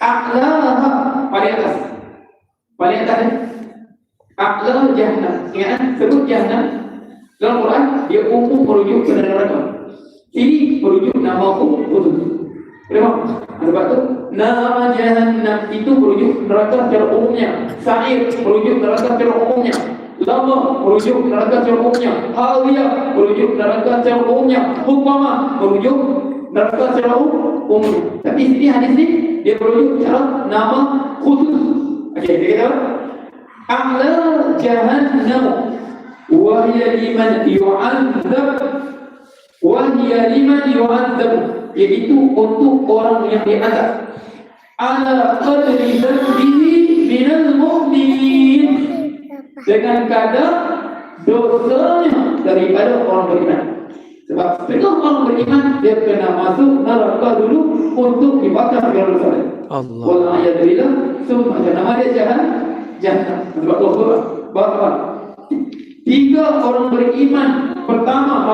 A'laha, paling atas. Paling atas ni. A'la jahannam. Ingat sebut jahannam dalam Quran dia umum merujuk ke neraka. Ini merujuk nama khusus. Kenapa? Sebab tu nama jahannam itu merujuk neraka secara umumnya. Sa'ir merujuk neraka secara umumnya. Lama merujuk neraka secara umumnya. Hawiyah merujuk neraka secara umumnya. Hukamah merujuk neraka secara umumnya. Tapi sini hadis ni dia merujuk secara nama khusus. Okey, kita kata A'la jahannam wa hiya liman yu'adzab wa hiya liman yu'adzab, iaitu untuk orang yang diazab ala qadri dhanbihi minal mu'minin, dengan kadar dosanya daripada orang beriman. Sebab setengah orang beriman dia kena masuk neraka dulu untuk dibakar dengan dosa. Allah. Wal'iyadillah. Semua nama dia jahannam. Sebab Allah bahawa 3 orang beriman pertama